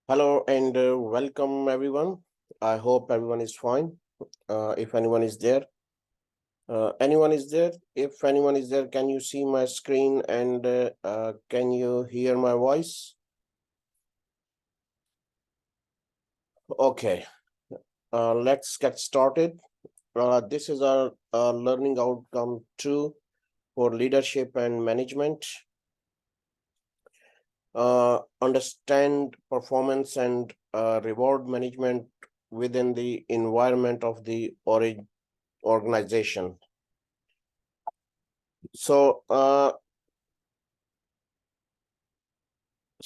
Hello and welcome everyone. I hope everyone is fine. If anyone is there, anyone is there? If anyone is there, can you see my screen and can you hear my voice? Okay, let's get started. This is our learning outcome 2 for leadership and management. Understand performance and reward management within the environment of the organization. So,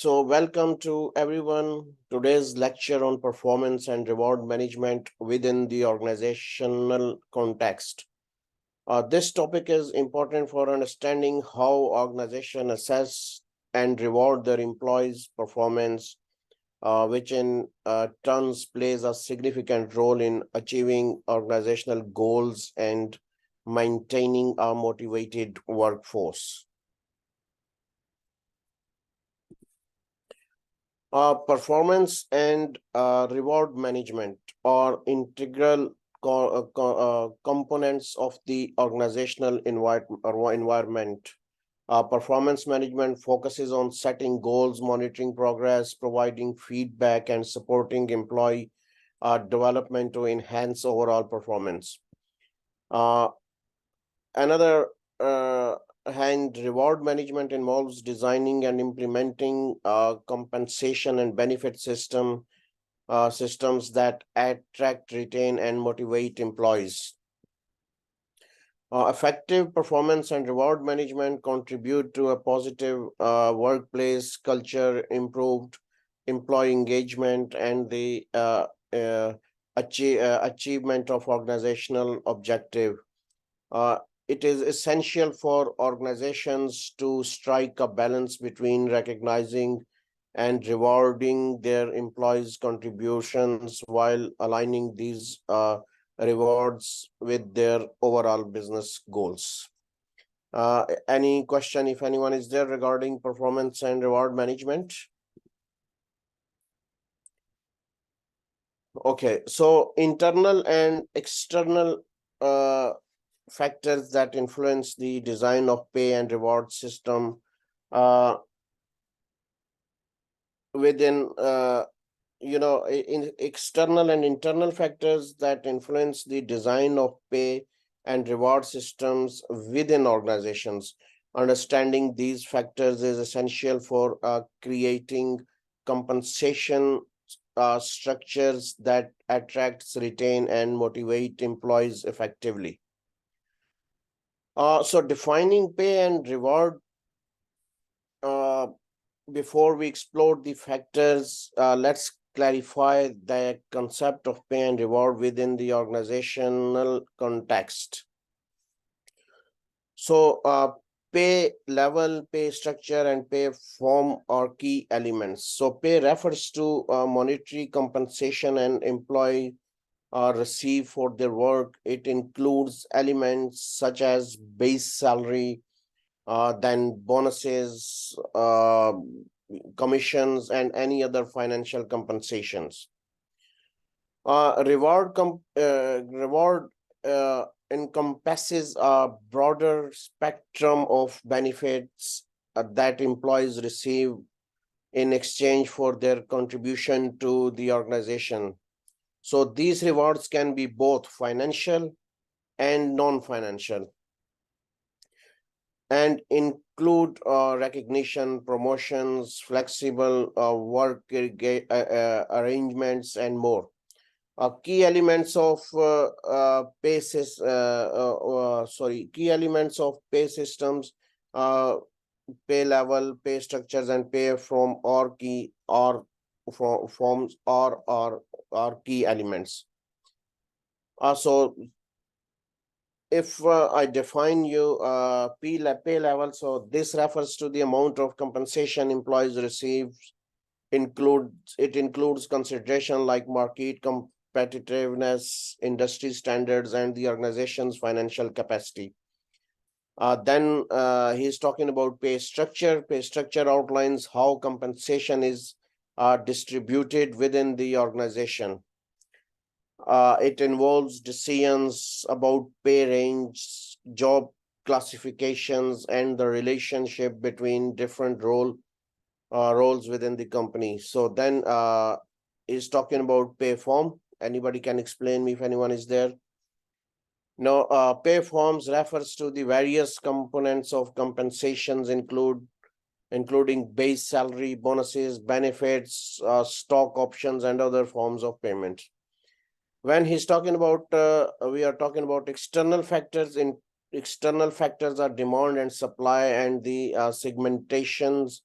welcome to everyone. Today's lecture on performance and reward management within the organizational context. This topic is important for understanding how organizations assess and reward their employees' performance, which in turns plays a significant role in achieving organizational goals and maintaining a motivated workforce. Performance and reward management are integral components of the organizational environment. Performance management focuses on setting goals, monitoring progress, providing feedback, and supporting employee development to enhance overall performance. Another hand, reward management involves designing and implementing compensation and benefit systems that attract, retain, and motivate employees. Effective performance and reward management contribute to a positive workplace culture, improved employee engagement, and the achievement of organizational objective. It is essential for organizations to strike a balance between recognizing and rewarding their employees' contributions while aligning these rewards with their overall business goals. Any question, if anyone is there, regarding performance and reward management? Okay, so internal and external factors that influence the design of pay and reward system within in external and internal factors that influence the design of pay and reward systems within organizations. Understanding these factors is essential for creating compensation structures that attracts, retain, and motivate employees effectively. So defining pay and reward, before we explore the factors, let's clarify the concept of pay and reward within the organizational context. So pay level, pay structure, and pay form are key elements. So pay refers to monetary compensation and employee receive for their work. It includes elements such as base salary, then bonuses, commissions, and any other financial compensations. Reward encompasses a broader spectrum of benefits that employees receive in exchange for their contribution to the organization. So these rewards can be both financial and non-financial, and include recognition, promotions, flexible work arrangements, and more. Key elements of pay systems, pay level, pay structures, and pay form or key or forms are key elements. So if I define you pay level, so this refers to the amount of compensation employees receive. It includes consideration like market competitiveness, industry standards, and the organization's financial capacity. Then he's talking about pay structure. Pay structure outlines how compensation is are distributed within the organization. It involves decisions about pay range, job classifications, and the relationship between different roles within the company. So then is talking about pay form. Anybody can explain me if anyone is there? No, pay forms refers to the various components of compensations including base salary, bonuses, benefits, stock options, and other forms of payment. When he's talking about, we are talking about external factors. In external factors are demand and supply and the segmentations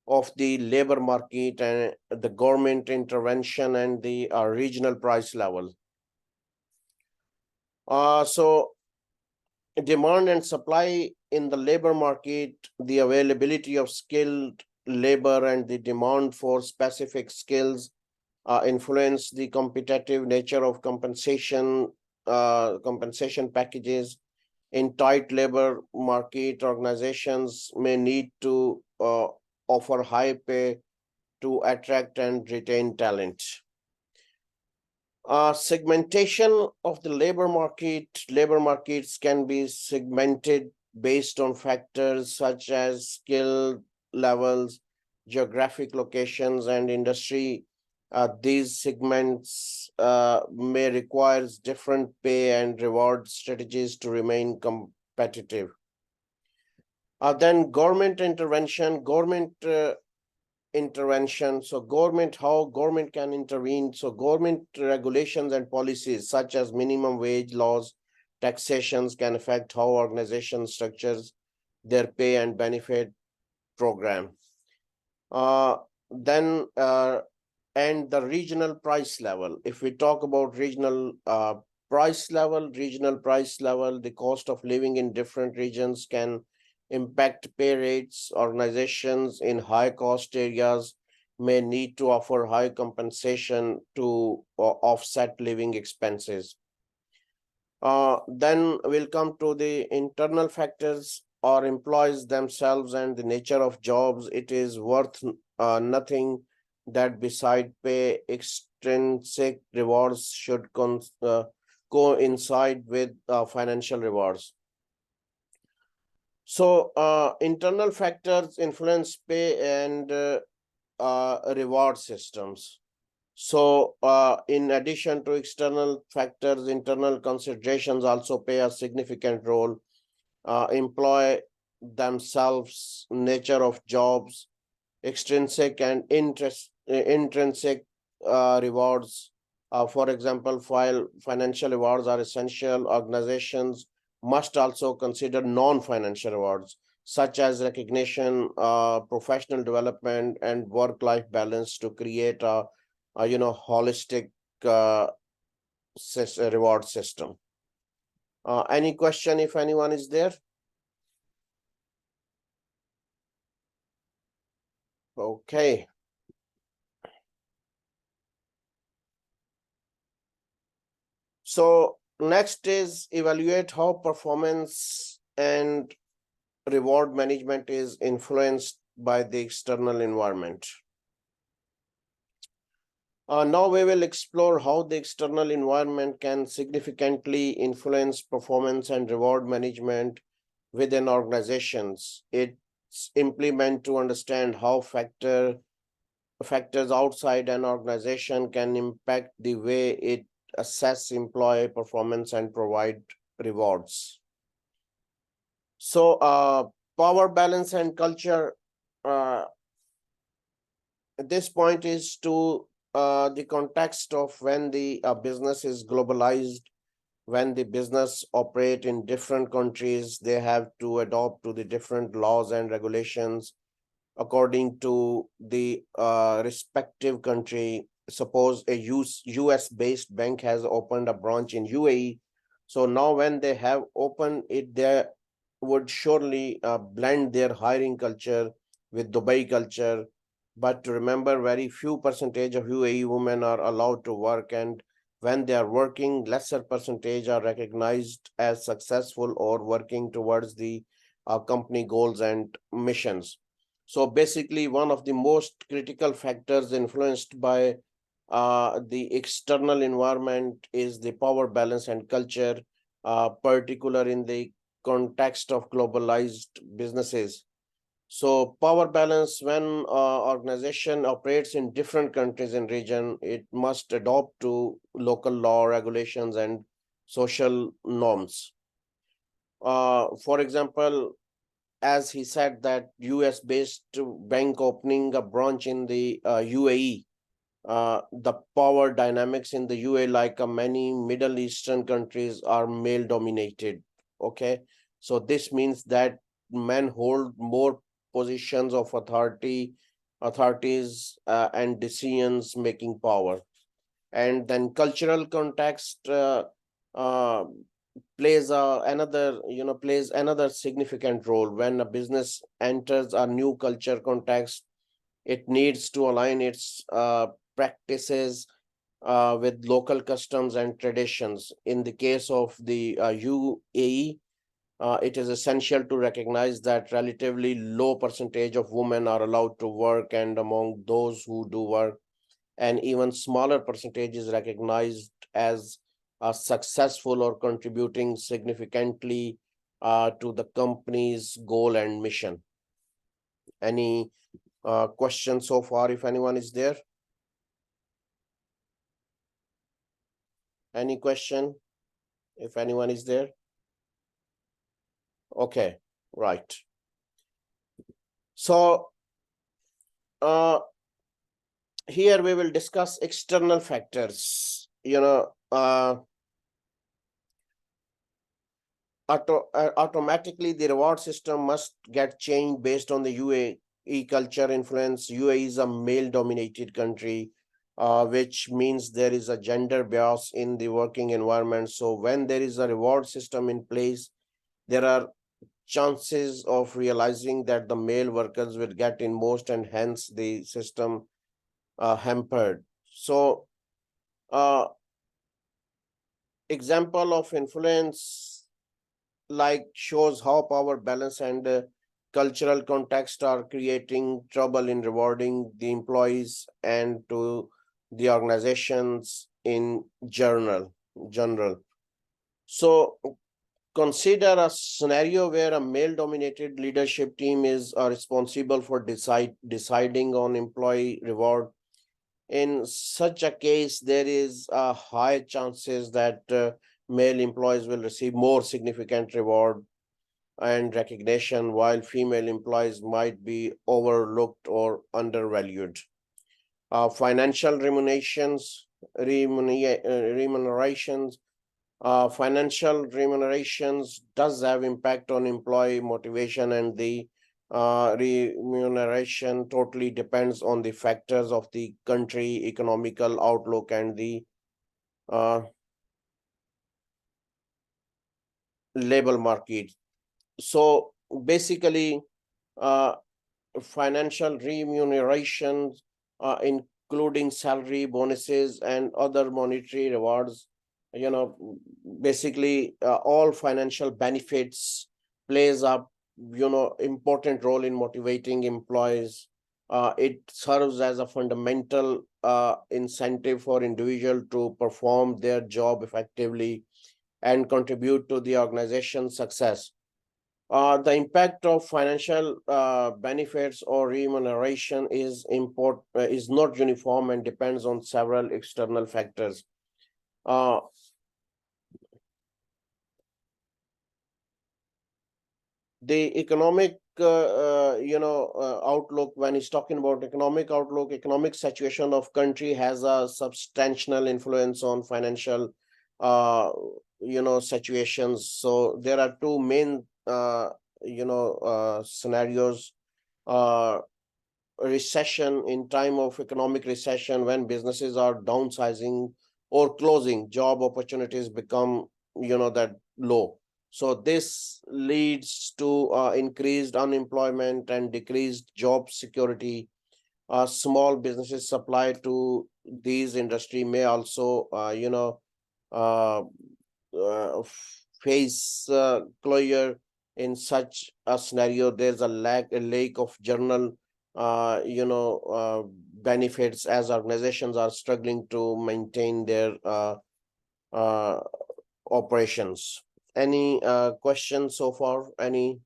of the labor market and the government intervention and the regional price level. So demand and supply in the labor market, the availability of skilled labor and the demand for specific skills influence the competitive nature of compensation packages. In tight labor market, organizations may need to offer high pay to attract and retain talent. Segmentation of the labor market. Labor markets can be segmented based on factors such as skill levels, geographic locations, and industry. These segments may require different pay and reward strategies to remain competitive. Then government intervention, So how government can intervene. So government regulations and policies such as minimum wage laws, taxations can affect how organizations structures their pay and benefit program. And the regional price level. If we talk about regional price level, the cost of living in different regions can impact pay rates. Organizations in high cost areas may need to offer high compensation to offset living expenses. Then we'll come to the internal factors or employees themselves and the nature of jobs. It is worth nothing that beside pay, extrinsic rewards should coincide with financial rewards. So internal factors influence pay and reward systems. So in addition to external factors, internal considerations also play a significant role. Employee themselves, nature of jobs, extrinsic and intrinsic rewards. For example, while financial rewards are essential, organizations must also consider non-financial rewards such as recognition, professional development, and work-life balance to create a holistic reward system. Any question if anyone is there? Okay. So next is evaluate how performance and reward management is influenced by the external environment. Now we will explore how the external environment can significantly influence performance and reward management within organizations. It's implement to understand how factors outside an organization can impact the way it assess employee performance and provide rewards. So power balance and culture. This point is to the context of when the business is globalized, when the business operate in different countries, they have to adopt to the different laws and regulations according to the respective country. Suppose a US based bank has opened a branch in UAE. So now when they have opened it, they would surely blend their hiring culture with Dubai culture. But to remember, very few percentage of UAE women are allowed to work, and when they are working, lesser percentage are recognized as successful or working towards the company goals and missions. So basically, one of the most critical factors influenced by the external environment is the power balance and culture, particular in the context of globalized businesses. So power balance, when organization operates in different countries and region, it must adopt to local law, regulations, and social norms. For example, as he said that US-based bank opening a branch in the UAE, the power dynamics in the UAE, like many Middle Eastern countries, are male-dominated. Okay, so this means that men hold more positions of authorities, and decisions-making power. And then cultural context uh, plays another significant role. When a business enters a new culture context, it needs to align its practices with local customs and traditions. In the case of the UAE, it is essential to recognize that relatively low percentage of women are allowed to work, and among those who do work, an even smaller percentage is recognized as successful or contributing significantly to the company's goal and mission. Any questions so far, if anyone is there? Any question, if anyone is there? Okay, right. So here we will discuss external factors. Automatically the reward system must get changed based on the UAE culture influence. UAE is a male-dominated country, which means there is a gender bias in the working environment. So when there is a reward system in place, there are chances of realizing that the male workers will get in most, and hence the system hampered. So example of influence like shows how power balance and cultural context are creating trouble in rewarding the employees and to the organizations in general. So consider a scenario where a male-dominated leadership team is responsible for deciding on employee reward. In such a case, there is a high chances that male employees will receive more significant reward and recognition, while female employees might be overlooked or undervalued. Financial remunerations financial remunerations does have impact on employee motivation, and the remuneration totally depends on the factors of the country, economical outlook, and the labor market. So basically, financial remunerations, including salary, bonuses, and other monetary rewards, basically all financial benefits plays a important role in motivating employees. It serves as a fundamental incentive for individual to perform their job effectively and contribute to the organization's success. The impact of financial benefits or remuneration is not uniform and depends on several external factors. The economic outlook, when he's talking about economic outlook, economic situation of country has a substantial influence on financial situations. So there are two main scenarios. Recession, in time of economic recession, when businesses are downsizing or closing, job opportunities become that low. So this leads to increased unemployment and decreased job security. Small businesses supply to these industry may also face closure in such a scenario, there's a lack of general benefits, as organizations are struggling to maintain their uh, operations. Any questions so far? Anything?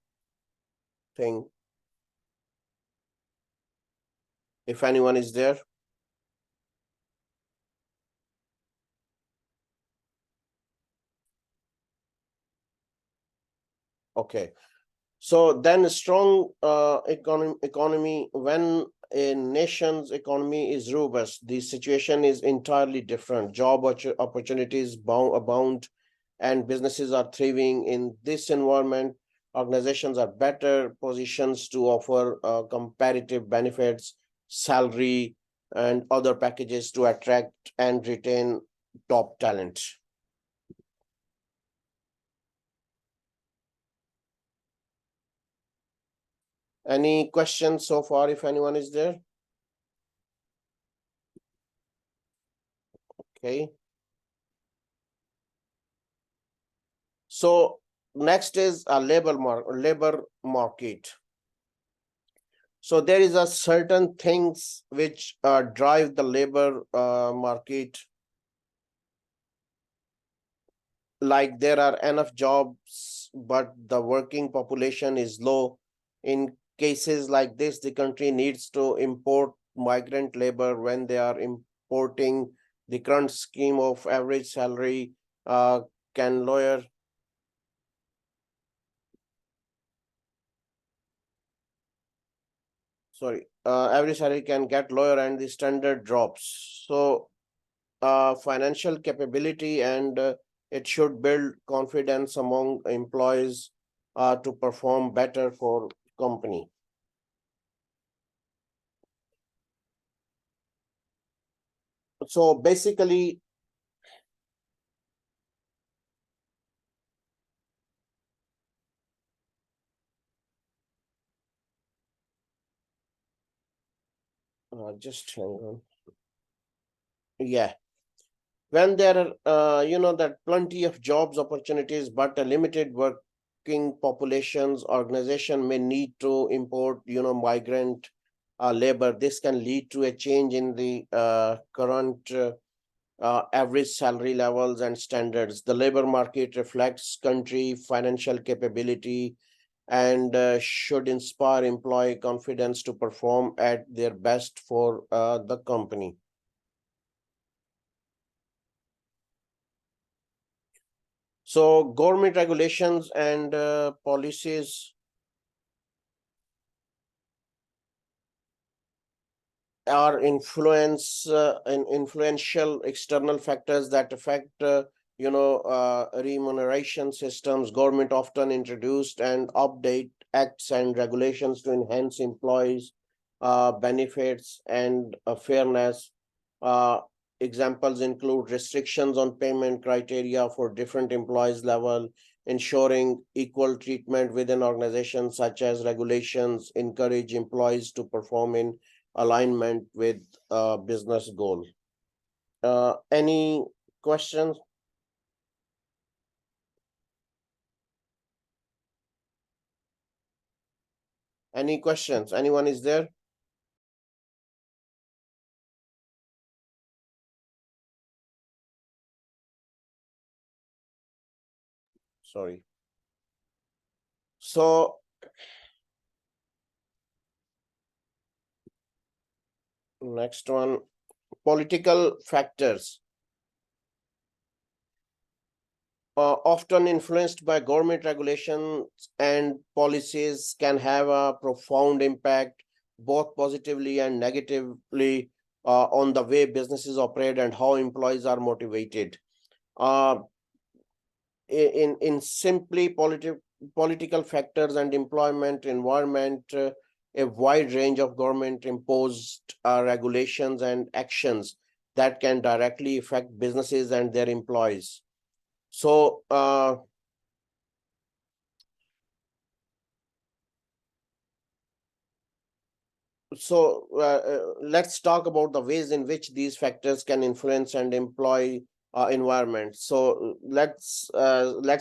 If anyone is there? Okay. So then strong economy, when a nation's economy is robust, the situation is entirely different. Job opportunities abound and businesses are thriving. In this environment, organizations are better positions to offer comparative benefits, salary, and other packages to attract and retain top talent. Any questions so far, if anyone is there? Okay. So next is a labor market. So there is a certain things which drive the labor market, like there are enough jobs, but the working population is low. In cases like this, the country needs to import migrant labor. When they are importing, the current scheme of average salary can lower. Average salary can get lower and the standard drops. So financial capability, and it should build confidence among employees to perform better for company. So basically, just hang on. Yeah. When there are, that plenty of jobs opportunities, but a limited working populations, organization may need to import, migrant labor. This can lead to a change in the current average salary levels and standards. The labor market reflects country financial capability and should inspire employee confidence to perform at their best for the company. So government regulations and policies are influential external factors that affect remuneration systems. Government often introduced and update acts and regulations to enhance employees benefits and fairness. Examples include restrictions on payment criteria for different employees level, ensuring equal treatment within organizations, such as regulations encourage employees to perform in alignment with business goal. Any questions? Any questions? Anyone is there? Sorry. So next one, political factors. Often influenced by government regulations and policies, can have a profound impact, both positively and negatively, on the way businesses operate and how employees are motivated. In simply political factors and employment environment, a wide range of government imposed regulations and actions that can directly affect businesses and their employees. So let's talk about the ways in which these factors can influence and employ environment. So let's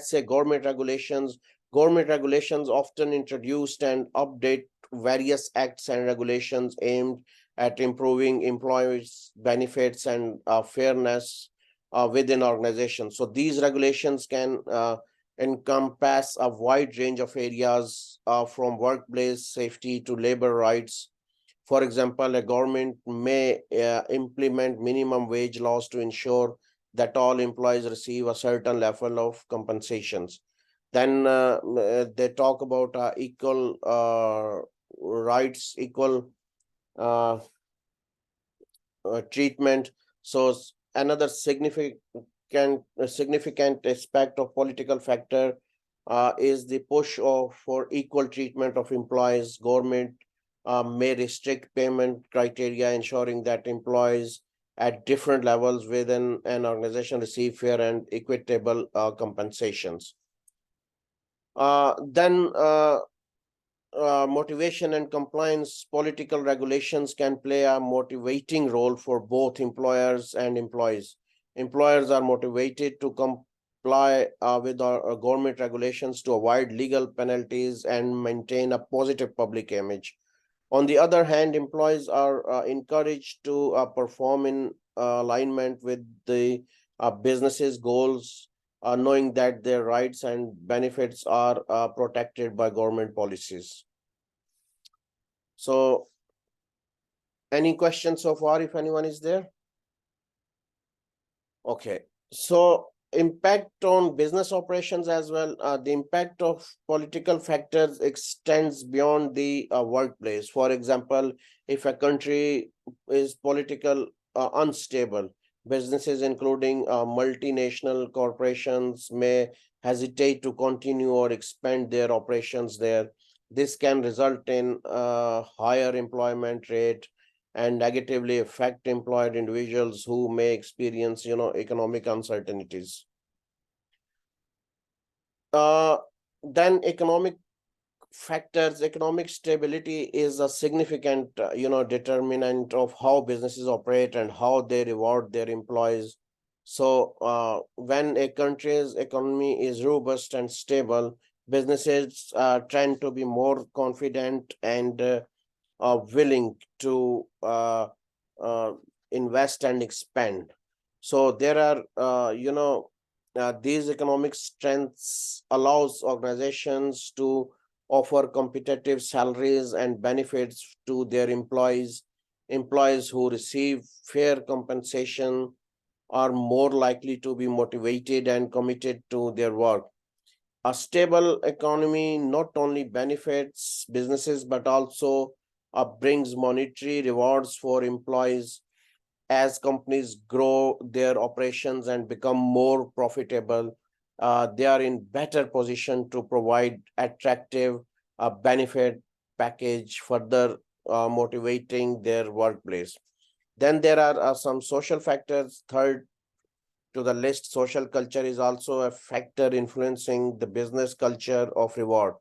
say government regulations. Government regulations often introduced and update various acts and regulations aimed at improving employees' benefits and fairness within organizations. So these regulations can encompass a wide range of areas from workplace safety to labor rights. For example, a government may implement minimum wage laws to ensure that all employees receive a certain level of compensations. Then they talk about equal rights, equal uh, treatment. So another significant aspect of political factor is the push for equal treatment of employees. Government may restrict payment criteria, ensuring that employees at different levels within an organization receive fair and equitable compensations. Then motivation and compliance, political regulations can play a motivating role for both employers and employees. Employers are motivated to comply with our government regulations to avoid legal penalties and maintain a positive public image. On the other hand, employees are encouraged to perform in alignment with the business's goals, knowing that their rights and benefits are protected by government policies. So, any questions so far, if anyone is there? Okay, so impact on business operations as well. The impact of political factors extends beyond the workplace. For example, if a country is political unstable, businesses including multinational corporations may hesitate to continue or expand their operations there. This can result in higher employment rate and negatively affect employed individuals who may experience, economic uncertainties. Then economic factors, economic stability is a significant, determinant of how businesses operate and how they reward their employees. So when a country's economy is robust and stable, businesses tend to be more confident and willing to invest and expand. So there are, these economic strengths allows organizations to offer competitive salaries and benefits to their employees. Employees who receive fair compensation are more likely to be motivated and committed to their work. A stable economy not only benefits businesses but also brings monetary rewards for employees. As companies grow their operations and become more profitable, they are in better position to provide attractive benefit package, further motivating their workplace. Then there are some social factors. Third to the list, social culture is also a factor influencing the business culture of reward.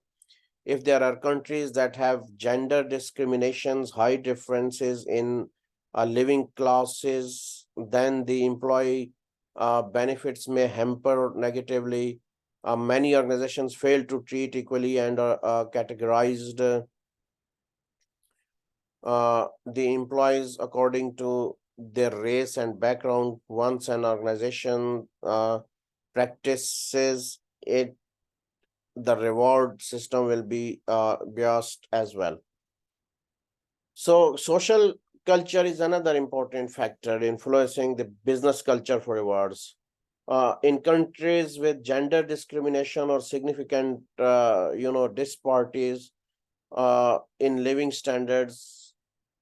If there are countries that have gender discriminations, high differences in living classes, then the employee benefits may hamper negatively. Many organizations fail to treat equally and are categorized the employees according to their race and background. Once an organization practices it, the reward system will be biased as well. So social culture is another important factor influencing the business culture for rewards. In countries with gender discrimination or significant, disparities in living standards,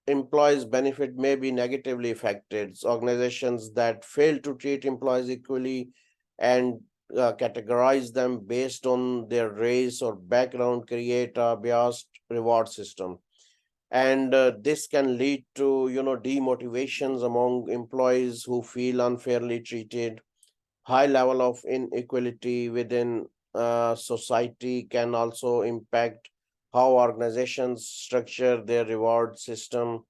employees' benefit may be negatively affected. Organizations that fail to treat employees equally and categorize them based on their race or background create a biased reward system. And this can lead to, demotivations among employees who feel unfairly treated. High level of inequality within society can also impact how organizations structure their reward system.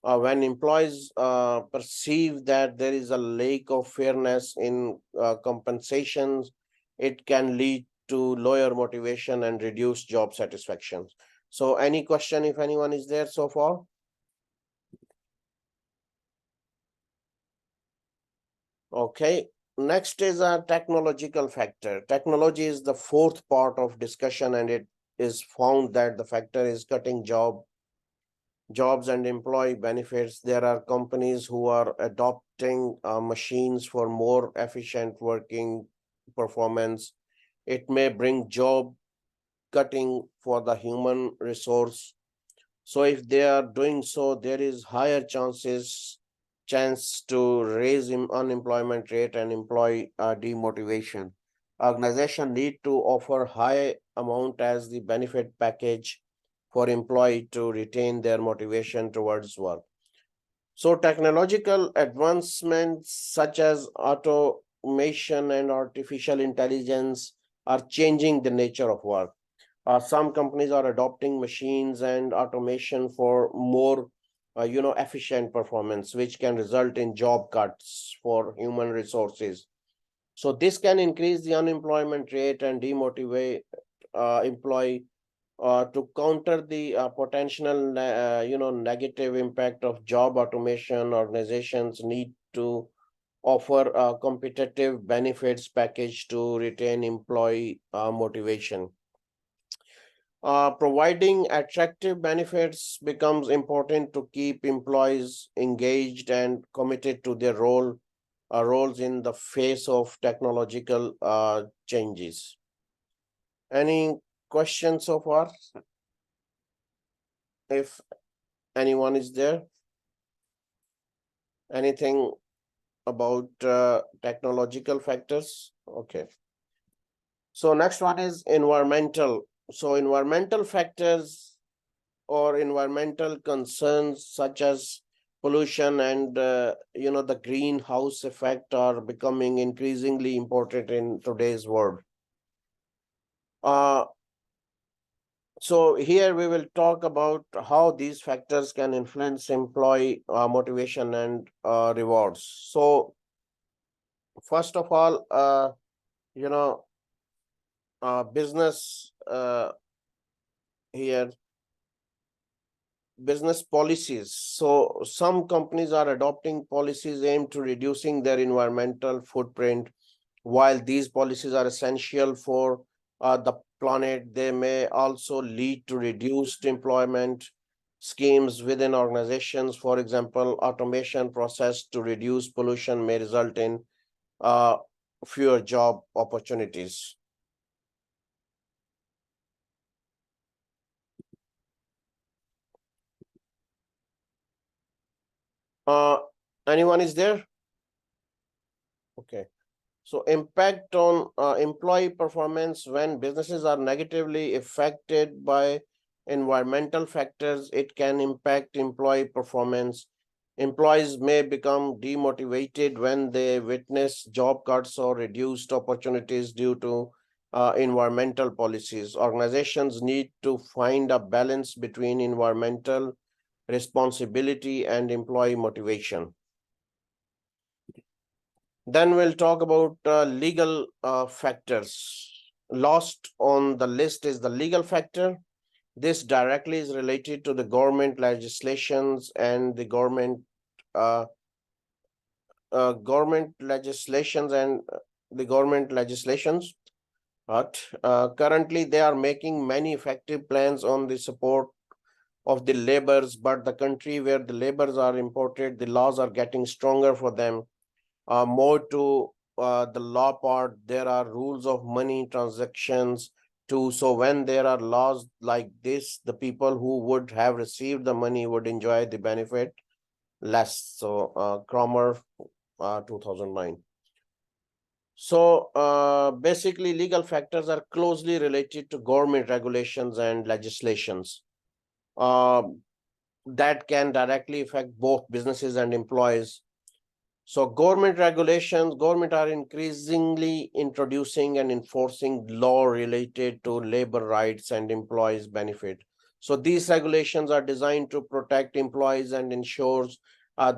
When employees perceive that there is a lack of fairness in compensations, it can lead to lower motivation and reduce job satisfaction. So any question if anyone is there so far? Okay, next is a technological factor. Technology is the fourth part of discussion, and it is found that the factor is cutting jobs and employee benefits. There are companies who are adopting machines for more efficient working performance. It may bring job cutting for the human resource. So if they are doing so, there is higher chance to raise unemployment rate and employee demotivation. Organization need to offer high amount as the benefit package for employee to retain their motivation towards work. So technological advancements such as automation and artificial intelligence are changing the nature of work. Some companies are adopting machines and automation for more efficient performance, which can result in job cuts for human resources. So this can increase the unemployment rate and demotivate employee. To counter the potential negative impact of job automation, organizations need to offer a competitive benefits package to retain employee motivation. Providing attractive benefits becomes important to keep employees engaged and committed to their roles in the face of technological changes. Any questions so far? If anyone is there? Anything about technological factors? Okay. So next one is environmental. So environmental factors or environmental concerns such as pollution and the greenhouse effect are becoming increasingly important in today's world. So here we will talk about how these factors can influence employee motivation and rewards. So first of all, business here, business policies. So some companies are adopting policies aimed to reducing their environmental footprint. While these policies are essential for the planet, they may also lead to reduced employment schemes within organizations. For example, automation process to reduce pollution may result in fewer job opportunities. Anyone is there? Okay. So impact on employee performance. When businesses are negatively affected by environmental factors, it can impact employee performance. Employees may become demotivated when they witness job cuts or reduced opportunities due to environmental policies. Organizations need to find a balance between environmental responsibility and employee motivation. Then we'll talk about legal factors. Lost on the list is the legal factor. This directly is related to the government legislations and the government legislations. But currently they are making many effective plans on the support of the laborers, but the country where the laborers are imported, the laws are getting stronger for them. More to the law part, there are rules of money transactions too. So when there are laws like this, the people who would have received the money would enjoy the benefit less. So Cromer 2009. So basically legal factors are closely related to government regulations and legislations that can directly affect both businesses and employees. So government regulations, government are increasingly introducing and enforcing law related to labor rights and employees' benefit. So these regulations are designed to protect employees and ensures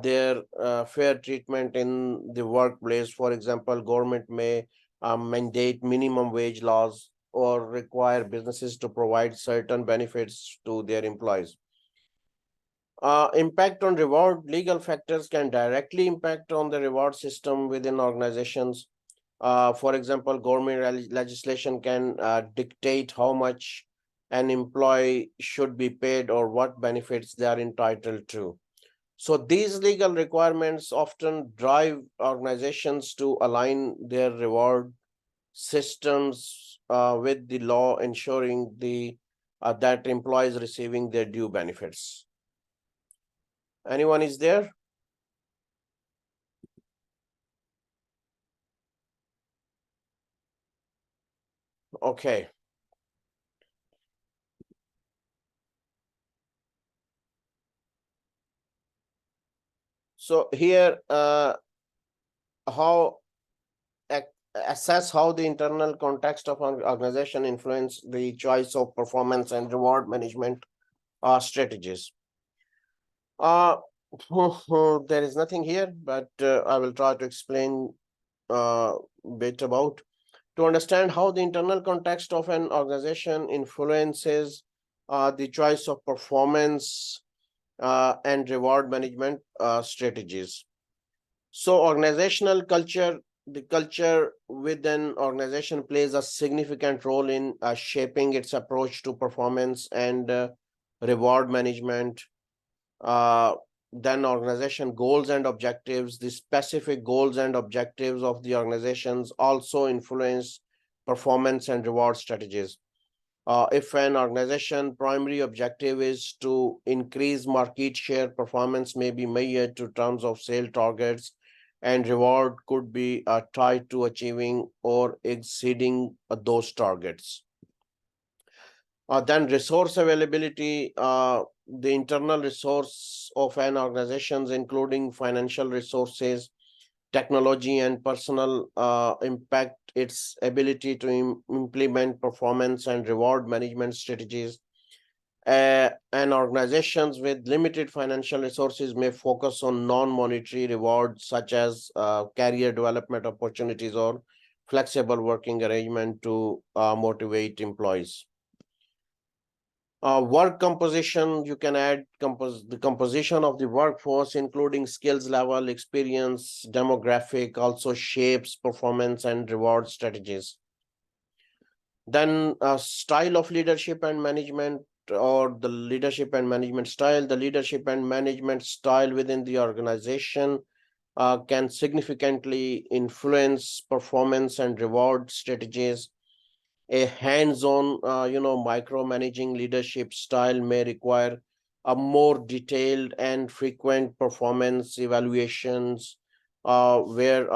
their fair treatment in the workplace. For example, government may mandate minimum wage laws or require businesses to provide certain benefits to their employees. Impact on reward. Legal factors can directly impact on the reward system within organizations. For example, government legislation can dictate how much an employee should be paid or what benefits they are entitled to. So these legal requirements often drive organizations to align their reward systems with the law, ensuring that employees receiving their due benefits. Anyone is there? Okay. So here, how assess how the internal context of an organization influence the choice of performance and reward management strategies. There is nothing here, but I will try to explain a bit about. To understand how the internal context of an organization influences the choice of performance and reward management strategies. So organizational culture, the culture within organization plays a significant role in shaping its approach to performance and reward management. Uh, then organization goals and objectives, the specific goals and objectives of the organizations also influence performance and reward strategies. If an organization primary objective is to increase market share, performance may be measured to terms of sale targets, and reward could be tied to achieving or exceeding those targets. Then resource availability, the internal resource of an organization, including financial resources, technology, and personal impact its ability to implement performance and reward management strategies. And organizations with limited financial resources may focus on non-monetary rewards such as career development opportunities or flexible working arrangement to motivate employees. Work composition, you can add the composition of the workforce, including skills level, experience, demographic, also shapes performance and reward strategies. Then style of leadership and management, or the leadership and management style. The leadership and management style within the organization can significantly influence performance and reward strategies. A hands-on, micromanaging leadership style may require a more detailed and frequent performance evaluations, where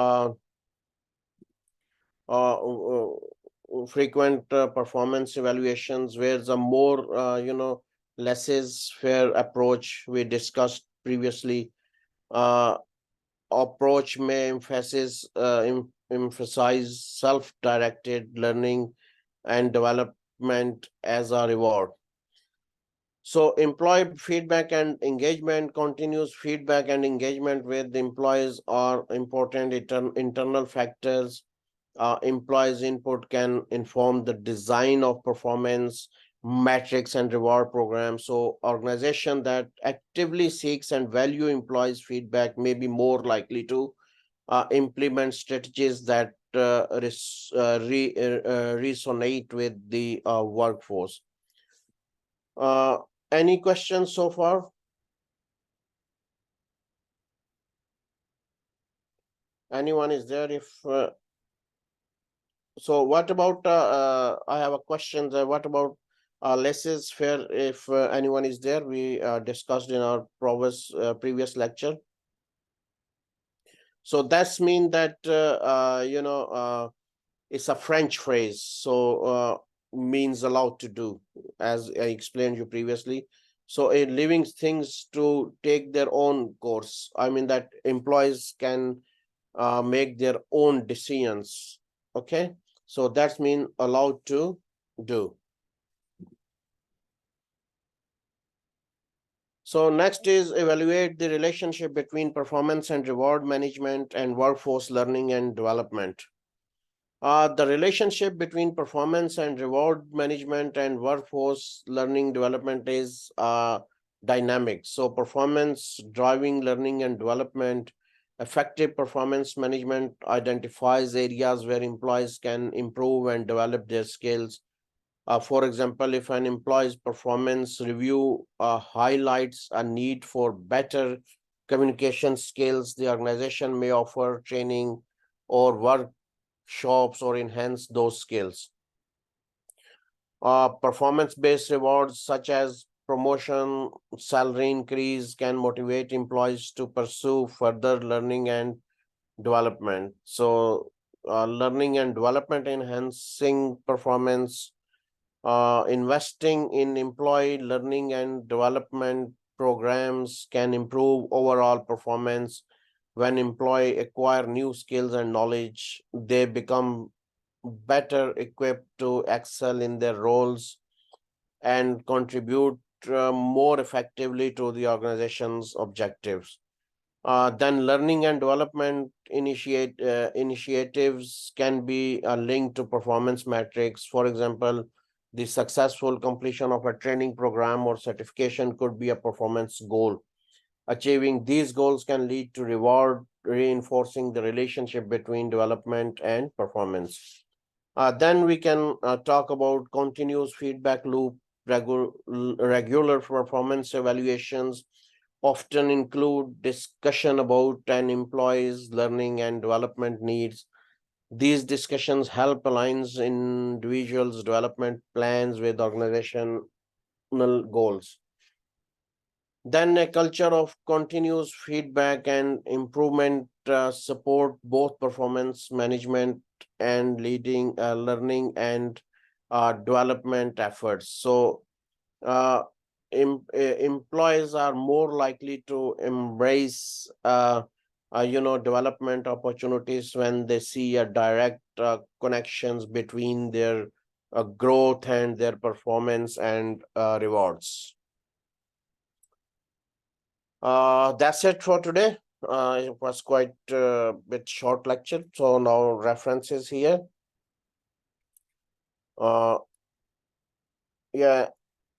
frequent performance evaluations, where the more laissez-faire approach we discussed previously approach may emphasize self-directed learning and development as a reward. So employee feedback and engagement, continuous feedback and engagement with the employees are important internal factors. Employees' input can inform the design of performance metrics and reward programs. So organization that actively seeks and value employees' feedback may be more likely to implement strategies that resonate with the workforce. Any questions so far? Anyone is there? If so, what about I have a question. What about laissez-faire? If anyone is there, we discussed in our previous lecture. So that's mean that it's a French phrase. So means allowed to do, as I explained you previously. So in leaving things to take their own course, I mean that employees can make their own decisions. Okay, so that's mean allowed to do. So next is evaluate the relationship between performance and reward management and workforce learning and development. The relationship between performance and reward management and workforce learning development is dynamic. So performance driving learning and development, effective performance management identifies areas where employees can improve and develop their skills. For example, if an employee's performance review highlights a need for better communication skills, the organization may offer training or workshops or enhance those skills. Performance-based rewards such as promotion, salary increase can motivate employees to pursue further learning and development. So learning and development enhancing performance, investing in employee learning and development programs can improve overall performance. When employees acquire new skills and knowledge, they become better equipped to excel in their roles and contribute more effectively to the organization's objectives. Then learning and development initiatives can be linked to performance metrics. For example, the successful completion of a training program or certification could be a performance goal. Achieving these goals can lead to reward, reinforcing the relationship between development and performance. Then we can talk about continuous feedback loop. Regular performance evaluations often include discussion about an employee's learning and development needs. These discussions help align individuals' development plans with organizational goals. Then a culture of continuous feedback and improvement support both performance management and leading learning and development efforts. So employees are more likely to embrace development opportunities when they see a direct connections between their growth and their performance and rewards. That's it for today. It was quite a bit short lecture, so now references here. Yeah,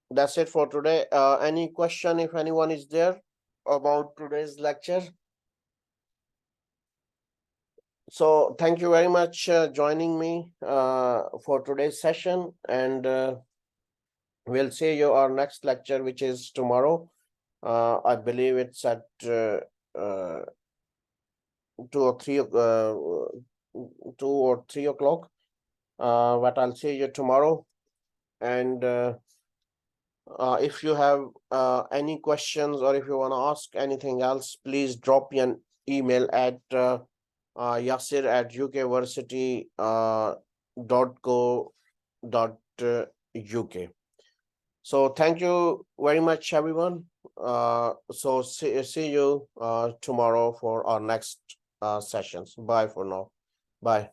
that's it for today. Any question, if anyone is there, about today's lecture? So thank you very much joining me for today's session, and we'll see you our next lecture, which is tomorrow. I believe it's at 2 or 3 o'clock. But I'll see you tomorrow. And if you have any questions or if you want to ask anything else, please drop me an email at yasir@ukversity.co.uk. So thank you very much, everyone. So see you tomorrow for our next sessions. Bye for now. Bye.